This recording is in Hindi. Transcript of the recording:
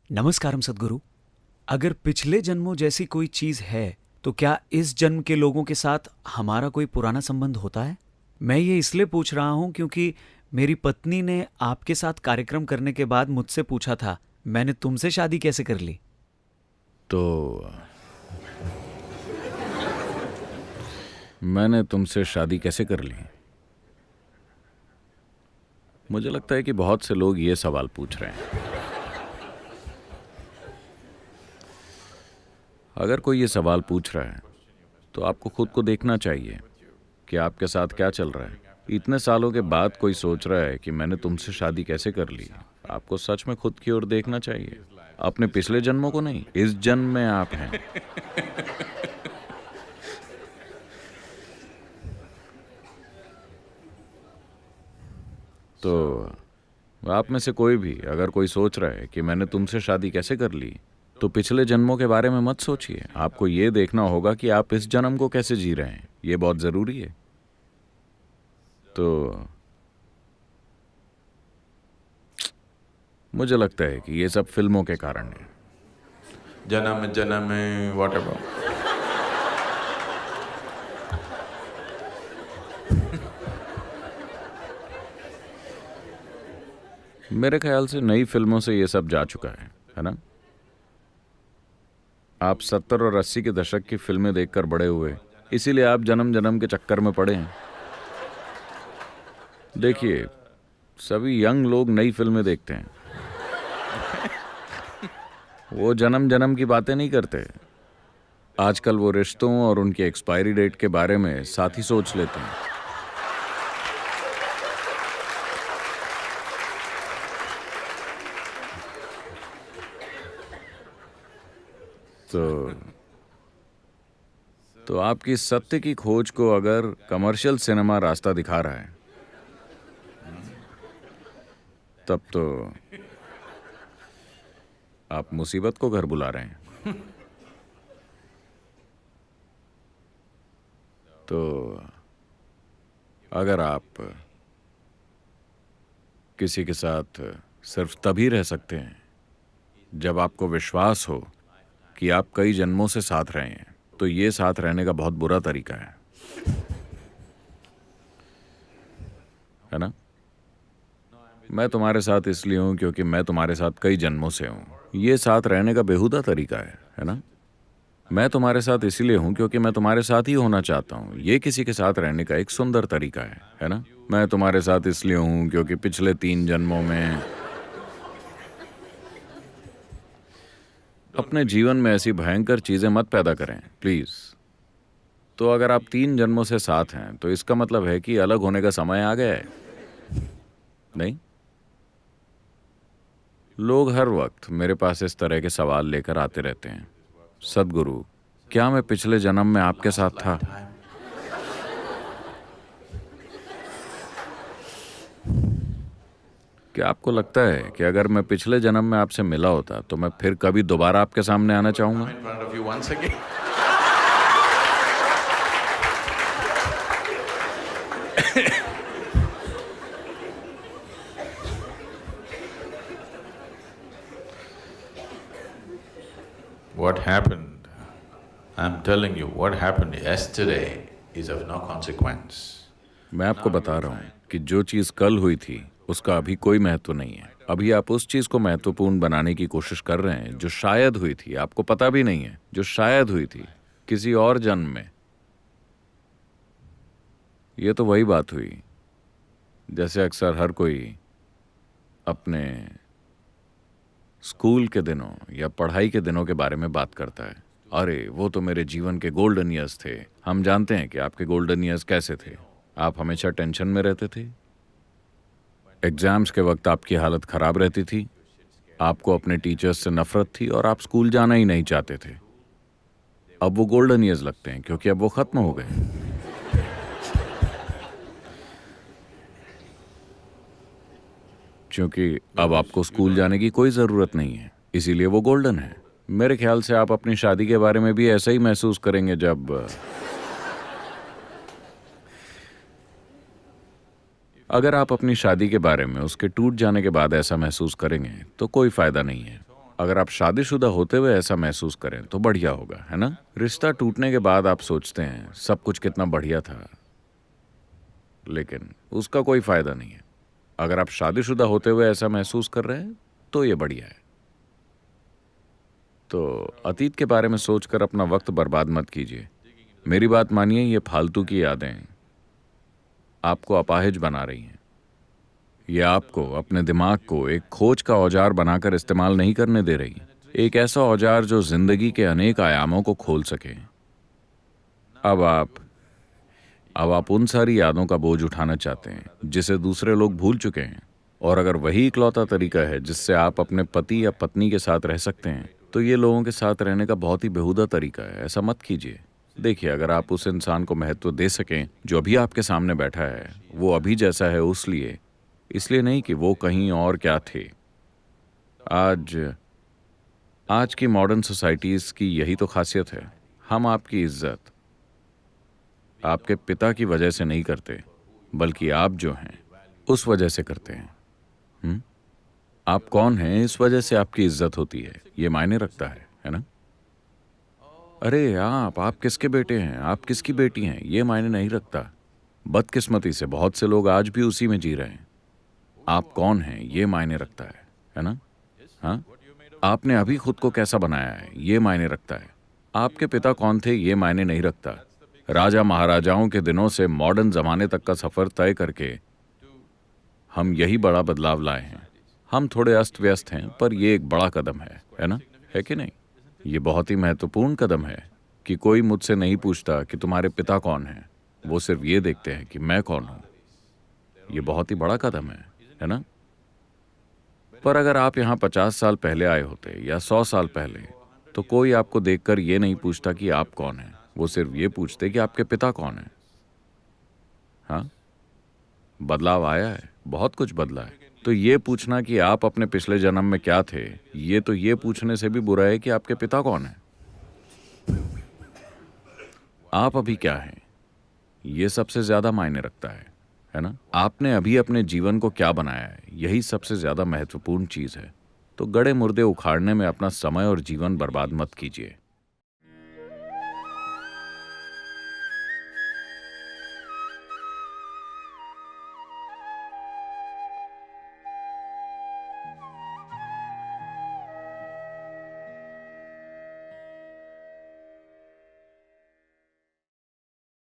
नमस्कारम सद्गुरु। अगर पिछले जन्मों जैसी कोई चीज है तो क्या इस जन्म के लोगों के साथ हमारा कोई पुराना संबंध होता है? मैं ये इसलिए पूछ रहा हूँ क्योंकि मेरी पत्नी ने आपके साथ कार्यक्रम करने के बाद मुझसे पूछा था, मैंने तुमसे शादी कैसे कर ली? तो मैंने तुमसे शादी कैसे कर ली? मुझे लगता है कि बहुत से लोग ये सवाल पूछ रहे हैं। अगर कोई ये सवाल पूछ रहा है तो आपको खुद को देखना चाहिए कि आपके साथ क्या चल रहा है। इतने सालों के बाद कोई सोच रहा है कि मैंने तुमसे शादी कैसे कर ली। आपको सच में खुद की ओर देखना चाहिए, अपने पिछले जन्मों को नहीं। इस जन्म में आप हैं। तो आप में से कोई भी अगर कोई सोच रहा है कि मैंने तुमसे शादी कैसे कर ली, तो पिछले जन्मों के बारे में मत सोचिए। आपको ये देखना होगा कि आप इस जन्म को कैसे जी रहे हैं। ये बहुत जरूरी है। तो मुझे लगता है कि ये सब फिल्मों के कारण है। जन्म जन्म whatever. मेरे ख्याल से नई फिल्मों से ये सब जा चुका है ना? आप 70 और 80 के दशक की फिल्में देखकर बड़े हुए, इसीलिए आप जन्म जन्म के चक्कर में पड़े हैं। देखिए, सभी यंग लोग नई फिल्में देखते हैं। वो जन्म जन्म की बातें नहीं करते। आजकल वो रिश्तों और उनकी एक्सपायरी डेट के बारे में साथ ही सोच लेते हैं। तो आपकी सत्य की खोज को अगर कमर्शियल सिनेमा रास्ता दिखा रहा है, तब तो आप मुसीबत को घर बुला रहे हैं। तो अगर आप किसी के साथ सिर्फ तभी रह सकते हैं जब आपको विश्वास हो कि आप कई जन्मों से साथ रहे हैं, तो ये साथ रहने का बहुत बुरा तरीका है ना? मैं तुम्हारे साथ इसलिए हूं क्योंकि मैं तुम्हारे साथ कई जन्मों से हूं। ये साथ रहने का बेहुदा तरीका है ना? मैं तुम्हारे साथ इसलिए हूं क्योंकि मैं तुम्हारे साथ ही होना चाहता हूं। ये किसी के साथ रहने का एक सुंदर तरीका है ना? मैं तुम्हारे साथ इसलिए हूं क्योंकि पिछले 3 जन्मों में अपने जीवन में ऐसी भयंकर चीजें मत पैदा करें प्लीज। तो अगर आप 3 जन्मों से साथ हैं तो इसका मतलब है कि अलग होने का समय आ गया है। नहीं, लोग हर वक्त मेरे पास इस तरह के सवाल लेकर आते रहते हैं। सद्गुरु, क्या मैं पिछले जन्म में आपके साथ था? क्या आपको लगता है कि अगर मैं पिछले जन्म में आपसे मिला होता तो मैं फिर कभी दोबारा आपके सामने आना चाहूंगा? In front of you once again. What happened? I'm telling you, what happened yesterday is of no consequence. मैं आपको बता रहा हूँ कि जो चीज कल हुई थी उसका अभी कोई महत्व नहीं है। अभी आप उस चीज को महत्वपूर्ण बनाने की कोशिश कर रहे हैं जो शायद हुई थी। आपको पता भी नहीं है, जो शायद हुई थी किसी और जन्म में। ये तो वही बात हुई जैसे अक्सर हर कोई अपने स्कूल के दिनों या पढ़ाई के दिनों के बारे में बात करता है। अरे वो तो मेरे जीवन के गोल्डन ईयर्स थे। हम जानते हैं कि आपके गोल्डन ईयर्स कैसे थे। आप हमेशा टेंशन में रहते थे। एग्जाम्स के वक्त आपकी हालत खराब रहती थी। आपको अपने टीचर्स से नफरत थी और आप स्कूल जाना ही नहीं चाहते थे। अब वो गोल्डन ईयर्स लगते हैं क्योंकि अब वो खत्म हो गए। क्योंकि अब आपको स्कूल जाने की कोई जरूरत नहीं है, इसीलिए वो गोल्डन है। मेरे ख्याल से आप अपनी शादी के बारे में भी ऐसा ही महसूस करेंगे जब अगर आप अपनी शादी के बारे में उसके टूट जाने के बाद ऐसा महसूस करेंगे तो कोई फायदा नहीं है। अगर आप शादीशुदा होते हुए ऐसा महसूस करें तो बढ़िया होगा, है ना? रिश्ता टूटने के बाद आप सोचते हैं सब कुछ कितना बढ़िया था, लेकिन उसका कोई फायदा नहीं है। अगर आप शादीशुदा होते हुए ऐसा महसूस कर रहे हैं तो ये बढ़िया है। तो अतीत के बारे में सोचकर अपना वक्त बर्बाद मत कीजिए। मेरी बात मानिए, ये फालतू की यादें आपको अपाहिज बना रही हैं। ये आपको अपने दिमाग को एक खोज का औजार बनाकर इस्तेमाल नहीं करने दे रही। एक ऐसा औजार जो जिंदगी के अनेक आयामों को खोल सके। अब आप उन सारी यादों का बोझ उठाना चाहते हैं जिसे दूसरे लोग भूल चुके हैं, और अगर वही इकलौता तरीका है जिससे आप अपने पति या पत्नी के साथ रह सकते हैं, तो ये लोगों के साथ रहने का बहुत ही बेहुदा तरीका है। ऐसा मत कीजिए। देखिए, अगर आप उस इंसान को महत्व दे सकें जो अभी आपके सामने बैठा है, वो अभी जैसा है इसलिए नहीं कि वो कहीं और क्या थे। आज की मॉडर्न सोसाइटीज़ की यही तो खासियत है। हम आपकी इज्जत आपके पिता की वजह से नहीं करते, बल्कि आप जो हैं उस वजह से करते हैं। आप कौन हैं इस वजह से आपकी इज्जत होती है, ये मायने रखता है ना? अरे आप किसके बेटे हैं, आप किसकी बेटी हैं, ये मायने नहीं रखता। बदकिस्मती से बहुत से लोग आज भी उसी में जी रहे हैं। आप कौन हैं ये मायने रखता है ना? हाँ, आपने अभी खुद को कैसा बनाया है ये मायने रखता है। आपके पिता कौन थे ये मायने नहीं रखता। राजा महाराजाओं के दिनों से मॉडर्न जमाने तक का सफर तय करके हम यही बड़ा बदलाव लाए हैं। हम थोड़े अस्त व्यस्त हैं, पर ये एक बड़ा कदम है ना? है कि नहीं? ये बहुत ही महत्वपूर्ण कदम है कि कोई मुझसे नहीं पूछता कि तुम्हारे पिता कौन हैं, वो सिर्फ ये देखते हैं कि मैं कौन हूं। ये बहुत ही बड़ा कदम है ना? पर अगर आप यहाँ 50 साल पहले आए होते या 100 साल पहले, तो कोई आपको देखकर ये नहीं पूछता कि आप कौन हैं। वो सिर्फ ये पूछते कि आपके पिता कौन हैं। हाँ, बदलाव आया है, बहुत कुछ बदला है। तो ये पूछना कि आप अपने पिछले जन्म में क्या थे, ये पूछने से भी बुरा है कि आपके पिता कौन हैं। आप अभी क्या हैं, ये सबसे ज्यादा मायने रखता है ना? आपने अभी अपने जीवन को क्या बनाया है, यही सबसे ज्यादा महत्वपूर्ण चीज है। तो गड़े मुर्दे उखाड़ने में अपना समय और जीवन बर्बाद मत कीजिए।